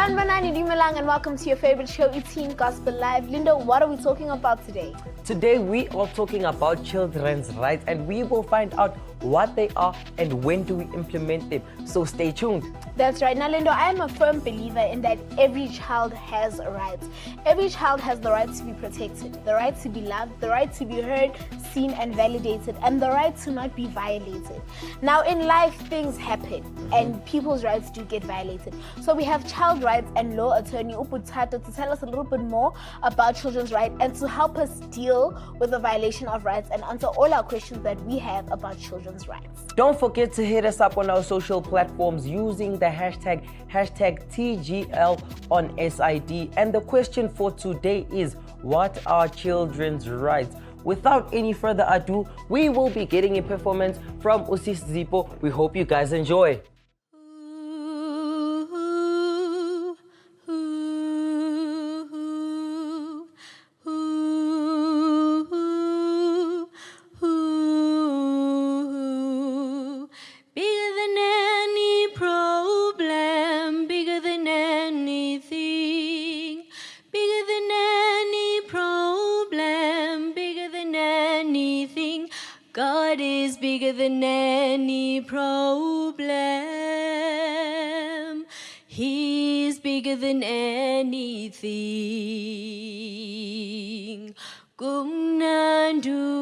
Sanbanani Dimalang, and welcome to your favorite show, It's Teen Gospel Live. Linda, what are we talking about today? Today we are talking about children's rights, and we will find out what they are and when do we implement them. So stay tuned. That's right. Now, Linda, I am a firm believer in that every child has rights. Every child has the right to be protected, the right to be loved, the right to be heard, seen and validated, and the right to not be violated. Now, in life, things happen and people's rights do get violated. So we have child rights and law attorney Uputato to tell us a little bit more about children's rights and to help us deal with the violation of rights and answer all our questions that we have about children's rights. Don't forget to hit us up on our social platforms using the hashtag TGL on SID. And the question for today is, what are children's rights? Without any further ado, we will be getting a performance from Usis Zipo. We hope you guys enjoy. God is bigger than any problem. He's bigger than anything. Kumnandu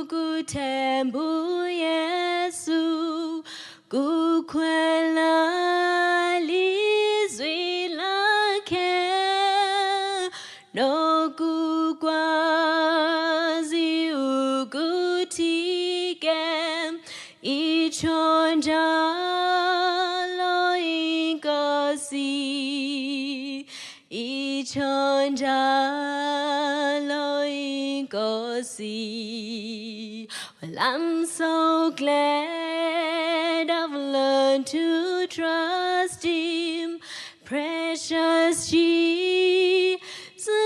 kutembu Yesu kukwela lizwi lake no kukwazi Ichonjalo inkosi, Ichonjalo inkosi. Well, I'm so glad I've learned to trust Him, precious Jesus,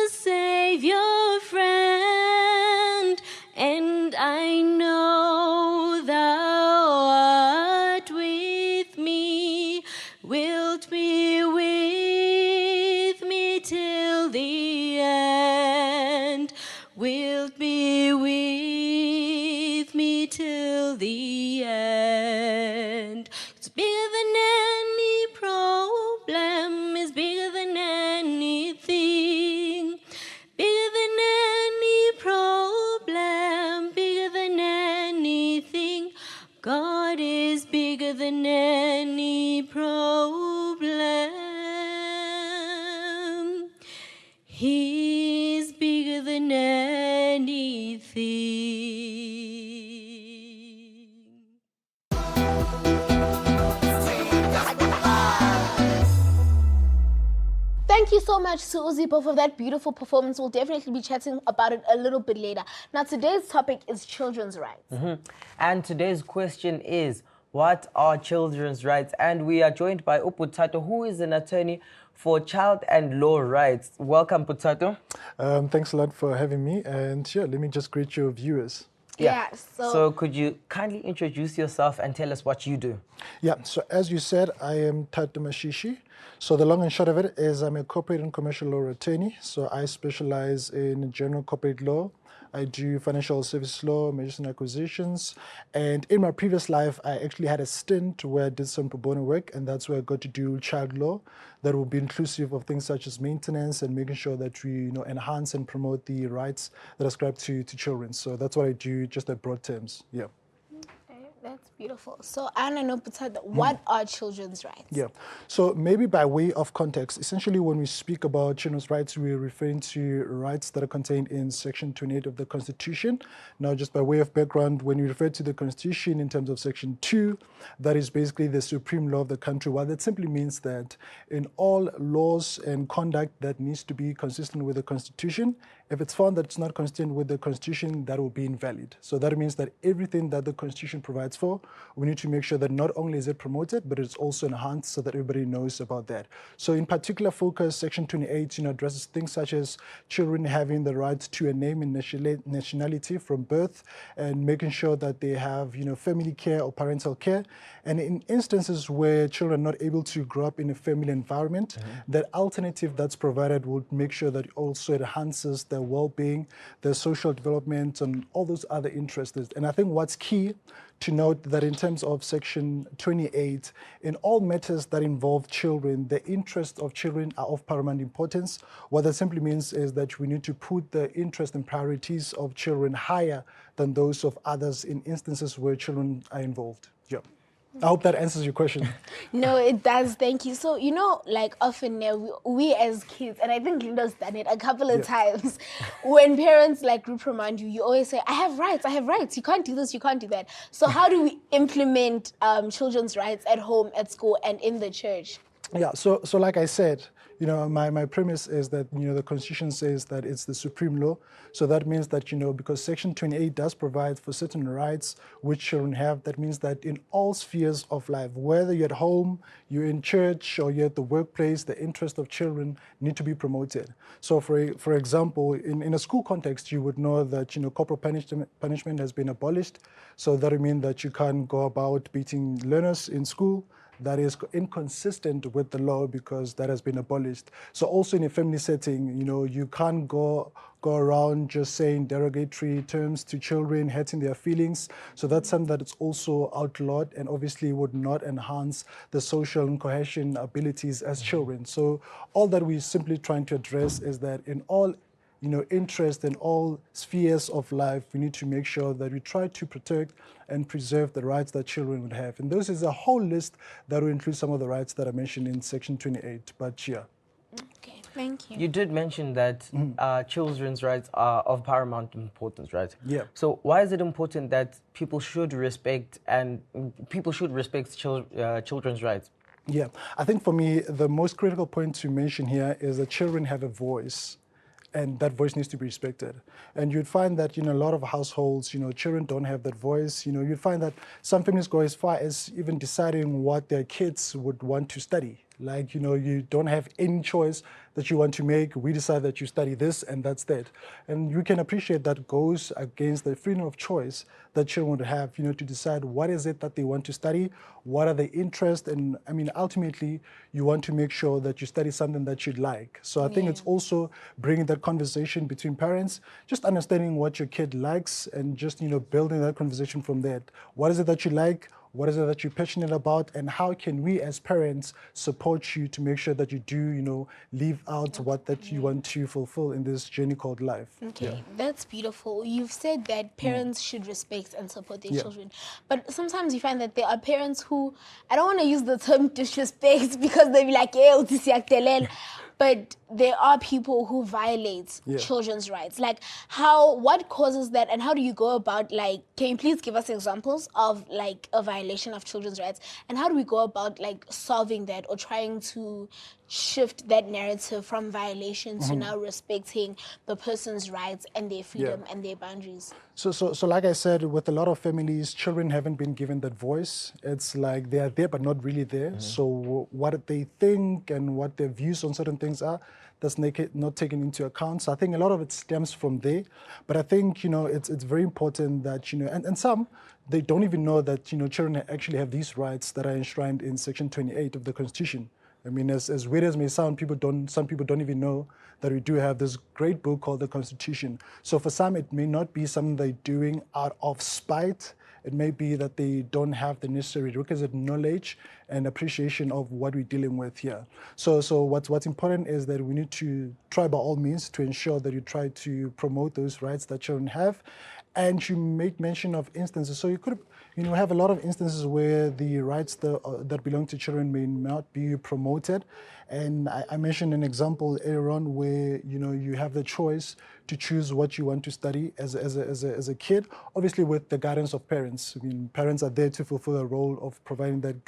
Savior, friend, and I know Thou art with me, wilt be with me till the end, wilt be with me till the end. It's bigger than any problem, it's bigger than anything, bigger than any problem, bigger than anything. God is bigger than any problem. He's bigger than anything. Thank you so much to Uzipo for that beautiful performance. We'll definitely be chatting about it a little bit later. Now, today's topic is children's rights. And today's question is, what are children's rights? And we are joined by Uputato, who is an attorney for child and law rights. Welcome, Putato. Thanks a lot for having me. And yeah, let me just greet your viewers. Yeah, so could you kindly introduce yourself and tell us what you do? Yeah, so as you said, I am Tato Mashishi. So the long and short of it is I'm a corporate and commercial law attorney. So I specialize in general corporate law. I do financial service law, mergers and acquisitions. And in my previous life, I actually had a stint where I did some pro bono work, and that's where I got to do child law that will be inclusive of things such as maintenance and making sure that we enhance and promote the rights that are ascribed to children. So that's what I do, just at broad terms. Yeah. That's beautiful. So I want to know, Putato, what are children's rights? Yeah. So maybe by way of context, essentially when we speak about children's rights, we're referring to rights that are contained in Section 28 of the Constitution. Now, just by way of background, when we refer to the Constitution in terms of Section 2, that is basically the supreme law of the country. Well, that simply means that in all laws and conduct that needs to be consistent with the Constitution If it's found that it's not consistent with the Constitution, that will be invalid. So that means that everything that the Constitution provides for, we need to make sure that not only is it promoted, but it's also enhanced so that everybody knows about that. So in particular focus, Section 28, addresses things such as children having the right to a name and nationality from birth, and making sure that they have, family care or parental care. And in instances where children are not able to grow up in a family environment, that alternative that's provided would make sure that it also enhances their well-being, their social development, and all those other interests. And I think what's key to note that in terms of Section 28, in all matters that involve children, the interests of children are of paramount importance. What that simply means is that we need to put the interest and priorities of children higher than those of others in instances where children are involved. Yeah. I hope that answers your question. No, it does. Thank you. So, like often we as kids, and I think Linda's done it a couple of times, when parents like reprimand you, you always say, I have rights. You can't do this, you can't do that. So how do we implement children's rights at home, at school, and in the church? Yeah, so like I said, my premise is that, the Constitution says that it's the supreme law. So that means that, because Section 28 does provide for certain rights which children have, that means that in all spheres of life, whether you're at home, you're in church, or you're at the workplace, the interests of children need to be promoted. So for example, in a school context, you would know that, corporal punishment has been abolished. So that would mean that you can't go about beating learners in school. That is inconsistent with the law because that has been abolished. So also in a family setting, you can't go around just saying derogatory terms to children, hurting their feelings. So that's something that is also outlawed and obviously would not enhance the social and cohesion abilities as children. So all that we're simply trying to address is that in all interest in all spheres of life, we need to make sure that we try to protect and preserve the rights that children would have. And this is a whole list that will include some of the rights that are mentioned in Section 28. But yeah. Okay, thank you. You did mention that children's rights are of paramount importance, right? Yeah. So why is it important that people should respect children's rights? Yeah, I think for me, the most critical point to mention here is that children have a voice, and that voice needs to be respected. And you'd find that, a lot of households, children don't have that voice. You'd find that some families go as far as even deciding what their kids would want to study. Like, you don't have any choice that you want to make. We decide that you study this and that's that. And you can appreciate that goes against the freedom of choice that children would have, to decide what is it that they want to study, what are their interests. And ultimately, you want to make sure that you study something that you'd like. So I think it's also bringing that conversation between parents, just understanding what your kid likes and just, building that conversation from that. What is it that you like? What is it that you're passionate about, and how can we as parents support you to make sure that you do, live out what that you want to fulfill in this journey called life? Okay, that's beautiful. You've said that parents should respect and support their children, but sometimes you find that there are parents who, I don't want to use the term disrespect because they'll be like, but there are people who violate children's rights. Like what causes that, and how do you go about, can you please give us examples of a violation of children's rights, and how do we go about solving that or trying to shift that narrative from violation to now respecting the person's rights and their freedom and their boundaries? So like I said, with a lot of families, children haven't been given that voice. It's like they are there, but not really there. So what they think and what their views on certain things are, that's not taken into account. So I think a lot of it stems from there. But I think, it's very important that, and some, they don't even know that, children actually have these rights that are enshrined in Section 28 of the Constitution. As weird as it may sound, some people don't even know that we do have this great book called the Constitution. So for some, it may not be something they're doing out of spite. It may be that they don't have the necessary requisite knowledge and appreciation of what we're dealing with here. So what's important is that we need to try by all means to ensure that you try to promote those rights that children have. And you make mention of instances. So you could we have a lot of instances where the rights that belong to children may not be promoted. And I mentioned an example earlier on where, you have the choice to choose what you want to study as a kid, obviously with the guidance of parents. Parents are there to fulfill the role of providing that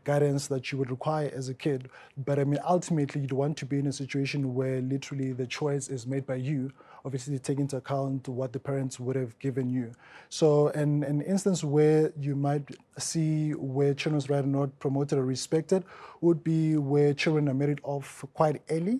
guidance that you would require as a kid. But ultimately, you'd want to be in a situation where literally the choice is made by you, obviously take into account what the parents would have given you. So an instance where you might see where children's rights are not promoted or respected would be where children are married off quite early.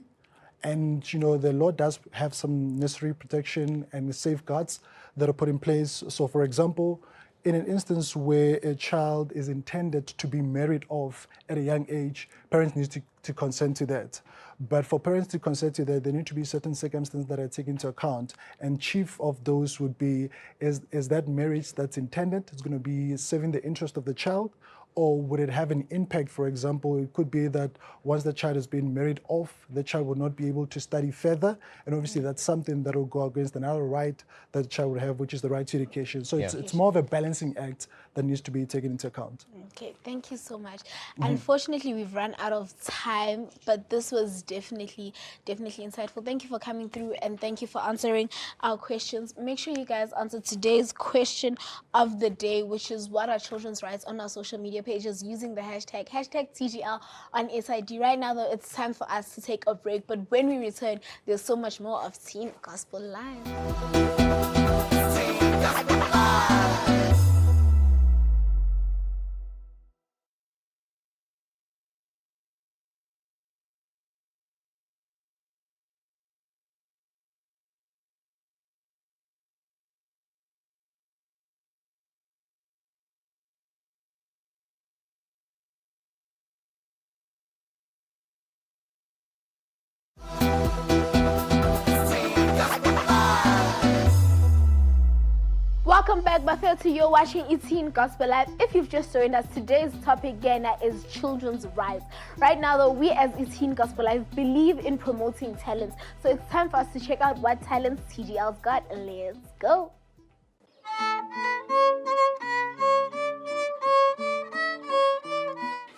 And the law does have some necessary protection and safeguards that are put in place. So for example, in an instance where a child is intended to be married off at a young age, parents need to consent to that. But for parents to consent to that, there need to be certain circumstances that are taken into account. And chief of those would be, is that marriage that's intended, it's going to be serving the interest of the child, or would it have an impact? For example, it could be that once the child has been married off, the child will not be able to study further. And obviously that's something that will go against another right that the child would have, which is the right to education. So it's more of a balancing act that needs to be taken into account. Okay, thank you so much. Unfortunately, we've run out of time, but this was definitely insightful. Thank you for coming through and thank you for answering our questions. Make sure you guys answer today's question of the day, which is what are children's rights, on our social media pages using the hashtag TGL on SID. Right now, though, it's time for us to take a break, but when we return, there's so much more of Teen Gospel Live. Welcome back, Bafel. You're watching Teen Gospel Live. If you've just joined us, today's topic again is children's rights. Right now, though, we as Teen Gospel Live believe in promoting talents. So it's time for us to check out what talents TGL's got. Let's go.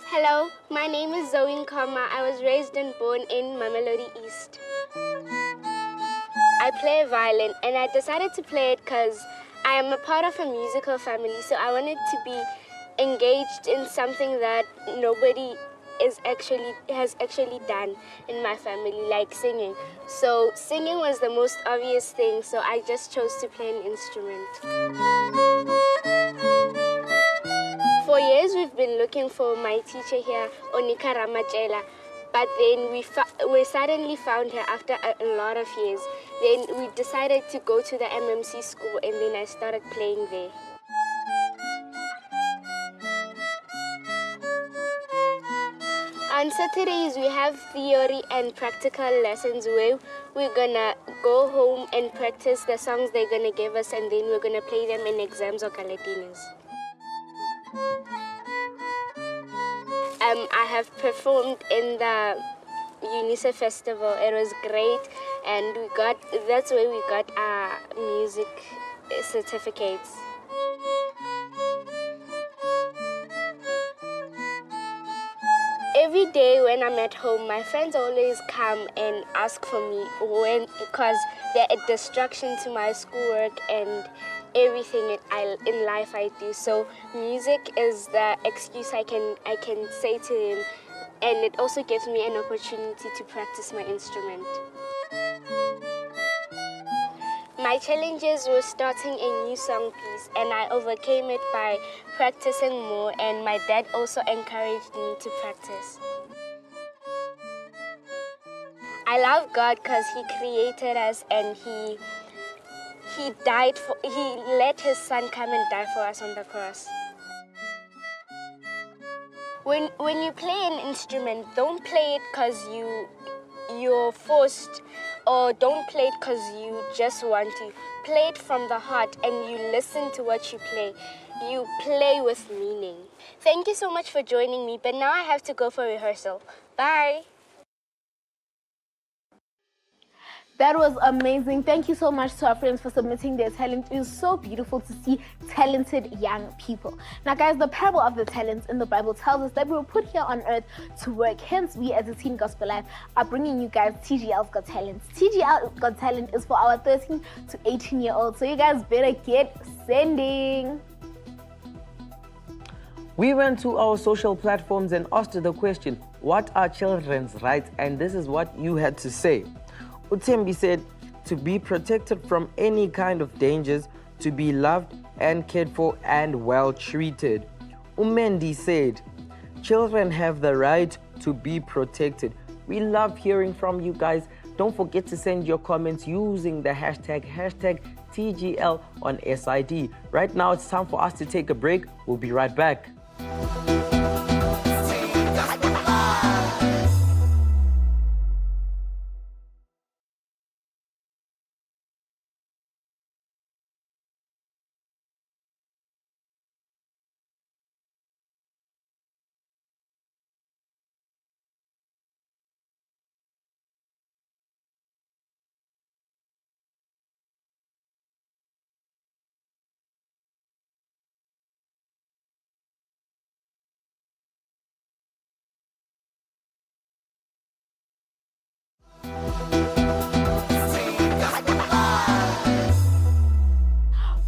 Hello, my name is Zoe Nkama. I was raised and born in Mamelodi East. I play violin and I decided to play it because I am a part of a musical family, so I wanted to be engaged in something that nobody has actually done in my family, like singing. So singing was the most obvious thing, so I just chose to play an instrument. For years we've been looking for my teacher here, Onika Ramachela, but then we suddenly found her after a lot of years. Then we decided to go to the MMC school and then I started playing there. On Saturdays we have theory and practical lessons where we're gonna go home and practice the songs they're gonna give us and then we're gonna play them in exams or galatinas. I have performed in the UNICEF festival. It was great, and that's where we got our music certificates. Every day when I'm at home, my friends always come and ask for me because they're a distraction to my schoolwork and everything in life I do. So music is the excuse I can say to them, and it also gives me an opportunity to practice my instrument. My challenges were starting a new song piece, and I overcame it by practicing more, and my dad also encouraged me to practice. I love God because He created us and He let His Son come and die for us on the cross. When you play an instrument, don't play it because you're forced, or don't play it because you just want to. Play it from the heart and you listen to what you play. You play with meaning. Thank you so much for joining me, but now I have to go for rehearsal. Bye. That was amazing. Thank you so much to our friends for submitting their talent. It is so beautiful to see talented young people. Now, guys, the parable of the talents in the Bible tells us that we were put here on earth to work. Hence, we as a Teen Gospel Life are bringing you guys TGL's Got Talent. TGL Got Talent is for our 13 to 18-year-olds. So you guys better get sending. We went to our social platforms and asked the question, what are children's rights? And this is what you had to say. Utembi said, to be protected from any kind of dangers, to be loved and cared for and well treated. Umendi said, children have the right to be protected. We love hearing from you guys. Don't forget to send your comments using the hashtag TGL on SID. Right now, it's time for us to take a break. We'll be right back.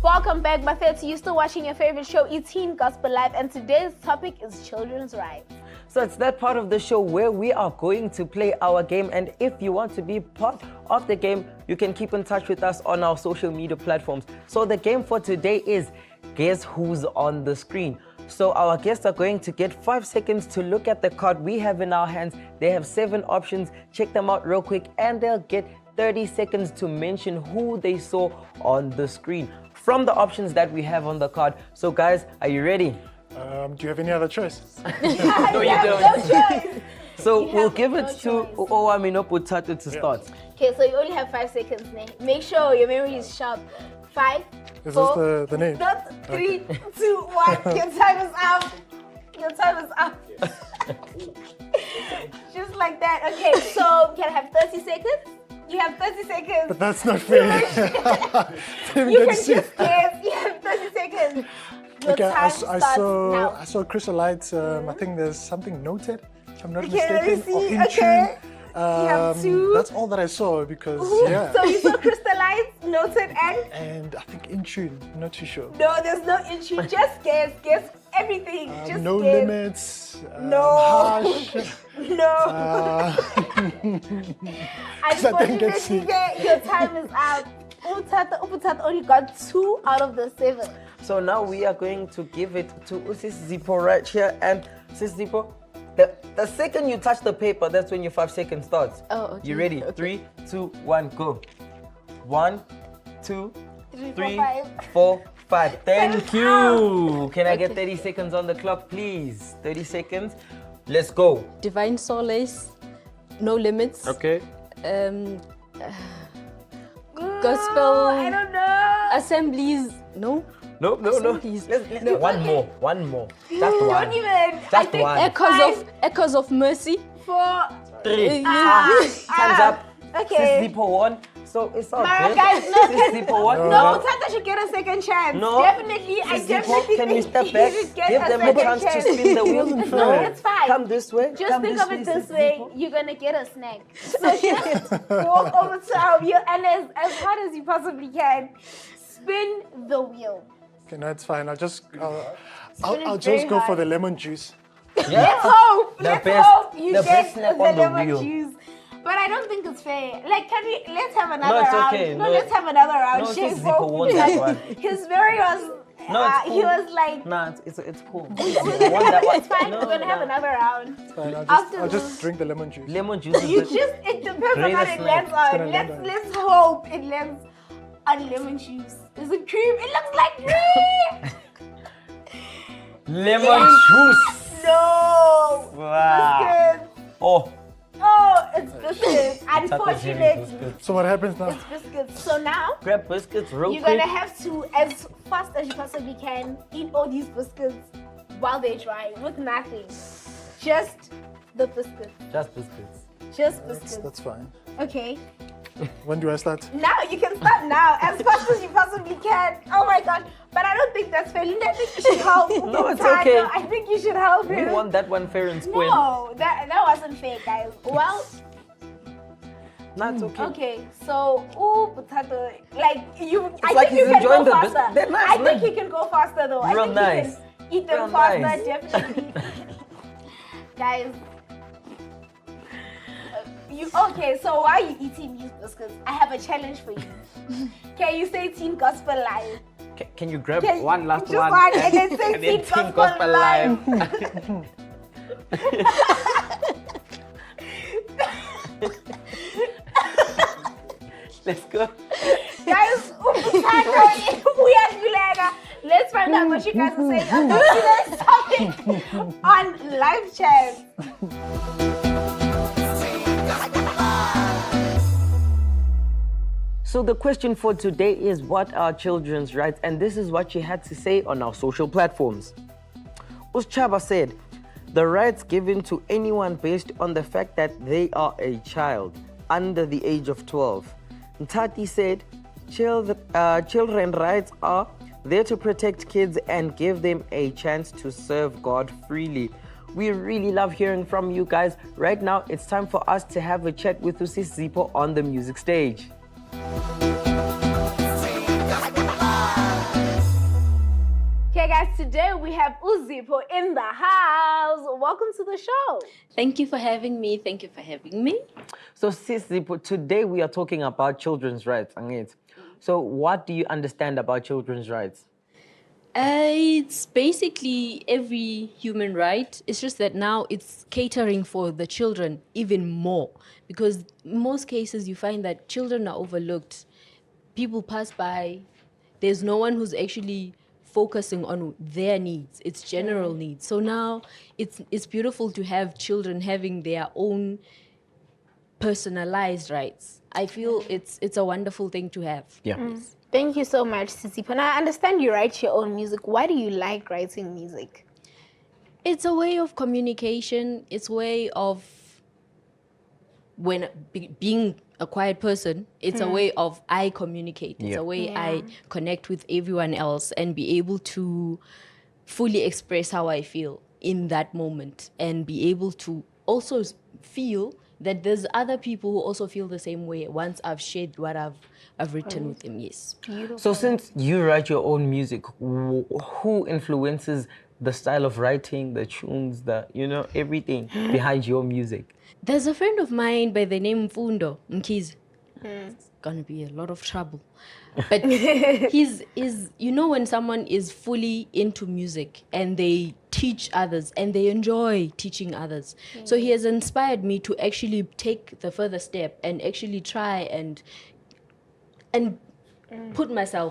Welcome back, Bafetti. You're still watching your favorite show, Teen Gospel Live, and today's topic is children's rights. So it's that part of the show where we are going to play our game, and if you want to be part of the game, you can keep in touch with us on our social media platforms. So the game for today is Guess Who's on the Screen. So our guests are going to get 5 seconds to look at the card we have in our hands. They have 7 options. Check them out real quick, and they'll get 30 seconds to mention who they saw on the screen from the options that we have on the card. So guys, are you ready? Do you have any other choice? No, you don't. No choice. So we'll give it to Owamino Putatu to start. Okay, so you only have 5 seconds now. Make sure your memory is sharp. 5, Is 4, this the name? not 3, 2, 1. Your time is up. Your time is up. Just like that. Okay, so can I have 30 seconds? You have 30 seconds. But that's not fair. You can just guess. You have 30 seconds. Your Okay, time starts now. I saw Chrysolite. I think there's something noted, if I'm not Okay, let me mistaken. Or see. in Okay. tune. You have 2. That's all that I saw because, yeah. So you saw crystallize, noted, and And I think in tune, not too sure. no, there's no issue. Just guess. Guess everything. Just No guess. limits. No. Harsh. No. Something gets Unfortunately, your time is up. Uputata only got 2 out of the 7. So now we are going to give it to Sis Zippo right here. And Sis Zippo, the second you touch the paper, that's when your 5 seconds starts. Oh, okay. You ready? 3, 2, 1, go. 1, 2, 3, 4, 5. Thank you. Can I get 30 seconds on the clock, please? 30 seconds. Let's go. Divine Solace, No Limits. Okay. Gospel I don't know. Assemblies. No. No. Assemblies. Let's one more. Just Don't one. even. I Just think one. Echoes of Mercy. 4. 3. Ah. Time's up. Okay. Sis Zippo won. So it's all Mara, good. guys, no. Sis Zippo won. No, Tata should get a second chance. No. Definitely, I Sis Zippo, definitely can we think step he back? should get Give a them a second chance to spin the wheel. No, it's fine. Come this way. Just Come think this of it way, this Sis way: Zippo. you're gonna get a snack. So just walk over to our wheel and as hard as you possibly can, spin the wheel. Okay, no, it's fine. I'll just very go for hard. the lemon juice. Let's hope. The Let's best- hope you the get best snack the on the lemon wheel. juice. But I don't think it's fair. Like, let's have another it's round. okay. No, No. let's have another round. No, Shame Sis for Zippo won that one. His very was. No, it's He cool. was like. Nah, it's cool. Won that one. It's fine. No, We're gonna have nah. another round. Fine, After I'll this- just drink the lemon juice. Lemon juice. You is the- just. It depends on Greatest what it snack. lands It's on. gonna land on. Let's hope it lands on lemon juice. Is it cream? It looks like cream. Lemon juice. No. Wow. Biscuits. Oh, Oh, it's biscuits. Unfortunate. So what happens now? It's biscuits. So now. grab biscuits real You're quick. gonna have to, as fast as you possibly can, eat all these biscuits while they dry with nothing. Just the biscuits. Just biscuits. Just biscuits. That's fine. Okay. When do I start? Now you can start now, as fast as you possibly can. Oh my gosh. But I don't think that's fair. Linda, I think you should help. No, it's Tanya, okay. I think you should help We him. want that one fair and square. No, that wasn't fair, guys. Well, That's okay. okay, so potato, like you. I like think you he's can go enjoying the faster. they're nice, I think man. you can go faster though. I Real think nice. you can eat them Real faster, nice. definitely. Guys, you okay? So while you eating these biscuits, I have a challenge for you. Can you say Teen Gospel Live? Can you grab Can- one last just one? and then say And then Teen Teen Gospel Live. Let's go. Guys, let's find out what you guys are saying on today's topic on live chat. So the question for today is, what are children's rights? And this is what she had to say on our social platforms. Uschaba said, the rights given to anyone based on the fact that they are a child under the age of 12. Ntati said, children rights are there to protect kids and give them a chance to serve God freely. We really love hearing from you guys. Right now, it's time for us to have a chat with Usis Zipo on the music stage. Okay, guys, today we have Uzipo in the house. Welcome to the show. Thank you for having me. Thank you for having me. So, Sis Zipo, today we are talking about children's rights. Angit. So, what do you understand about children's rights? It's basically every human right. It's just that now it's catering for the children even more, because in most cases you find that children are overlooked. People pass by. There's no one who's actually focusing on their needs. It's general needs. So now it's beautiful to have children having their own personalized rights. I feel it's a wonderful thing to have. Yeah. Thank you so much, Sisipo. And I understand you write your own music. Why do you like writing music? It's a way of communication. It's a way of being a quiet person. It's a way of I communicate. It's a way I connect with everyone else and be able to fully express how I feel in that moment, and be able to also feel that there's other people who also feel the same way once I've shared what I've written with them. Yes. So, since you write your own music, who influences the style of writing, the tunes, everything behind your music? There's a friend of mine by the name Mfundo Mkiz. It's gonna be a lot of trouble. But he's when someone is fully into music and they teach others and they enjoy teaching others. So he has inspired me to actually take the further step and actually try and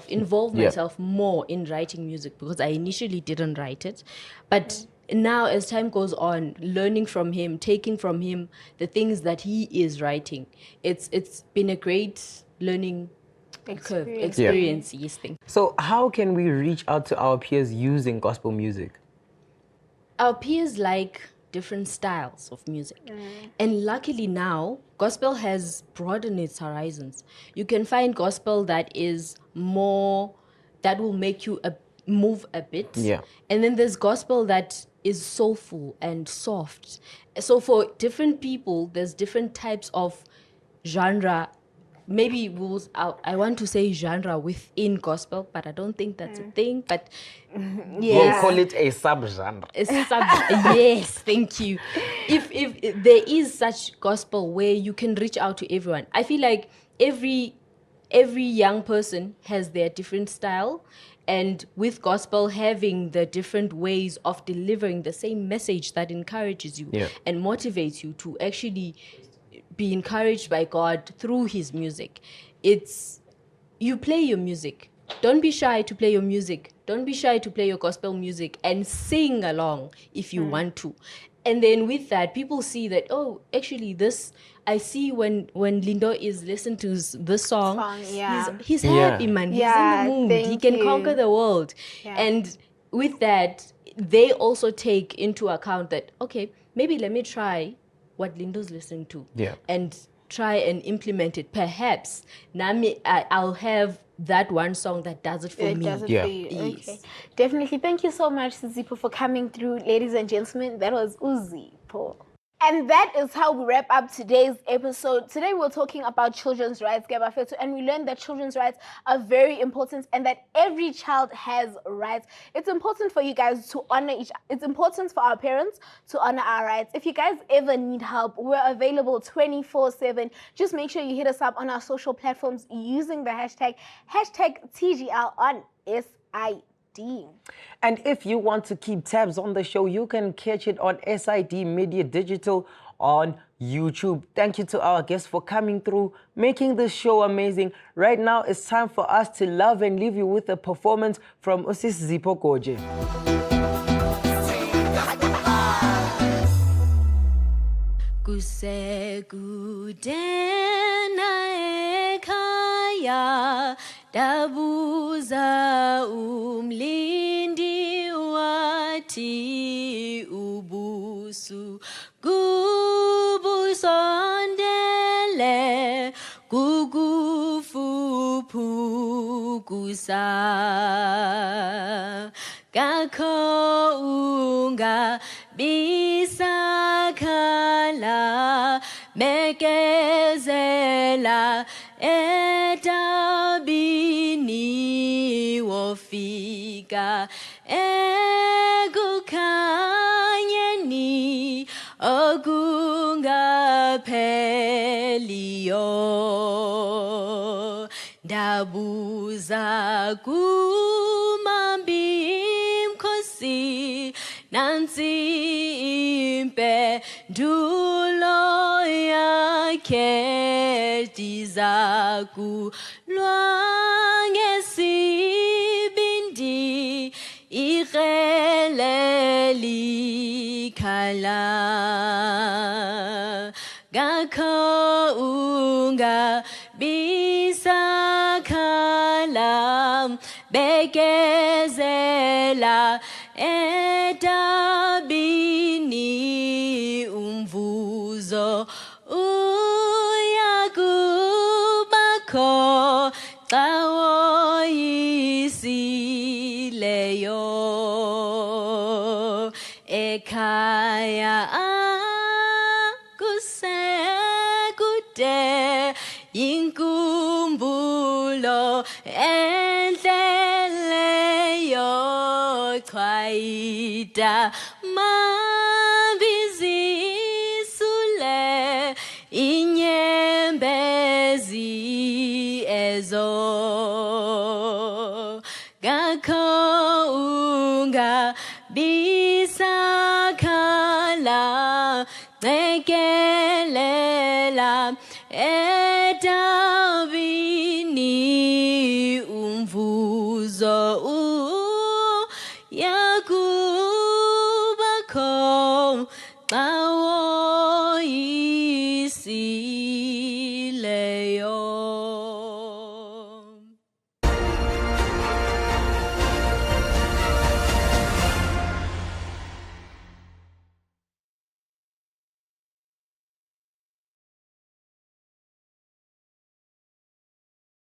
involve myself more in writing music, because I initially didn't write it. But now, as time goes on, learning from him, taking from him the things that he is writing, it's been a great learning experience. Yes, thing. So, how can we reach out to our peers using gospel music? Our peers like different styles of music. And luckily now, gospel has broadened its horizons. You can find gospel that is more, that will make you move a bit. Yeah. And then there's gospel that is soulful and soft. So for different people, there's different types of genre. Maybe I want to say genre within gospel, but I don't think that's a thing. But We'll call it a subgenre. yes, thank you. If there is such gospel where you can reach out to everyone, I feel like every young person has their different style, and with gospel having the different ways of delivering the same message that encourages you and motivates you to actually be encouraged by God through his music. You play your music. Don't be shy to play your music. Don't be shy to play your gospel music and sing along if you want to. And then with that, people see that, oh, actually this, I see when Lindo is listening to this song he's happy, man. He's in the mood. He can conquer the world. Yeah. And with that, they also take into account that, okay, maybe let me try what Lindo's listening to. Yeah. And try and implement it. Perhaps Nami, I'll have that one song that does it for It me. does it Yeah. for you. Okay. Yes. Definitely. Thank you so much, Zipo, for coming through. Ladies and gentlemen, that was Uzipo. And that is how we wrap up today's episode. Today we're talking about children's rights, Gabafetu, and we learned that children's rights are very important and that every child has rights. It's important for you guys to honor it's important for our parents to honor our rights. If you guys ever need help, we're available 24/7. Just make sure you hit us up on our social platforms using the hashtag TGL on SID. And if you want to keep tabs on the show, you can catch it on SID Media Digital on YouTube. Thank you to our guests for coming through, making this show amazing. Right now, it's time for us to love and leave you with a performance from Usis Zipo Koje. Kusekudena ekhaya dabuza umlindi wathi ubusu kubusondele kukufuphukusa kakho ungabisakhala mekezela edabini wofika ekukhanyeni okungapheliyo ndabuza kumambimkhosi nansi impendulo yakhe ndizakulwa ngesibindi ikrele likhala ngakho ungabisakhala bekezela edabini umvuzo uyakubakho xa woyisileyo ekhaya kusekude inkumbulo enhleleyo chwayita mabizisule inyembezi ezo ngakho ungabisakhala ncekelela edabini umvuzo yakubakho xa woyisi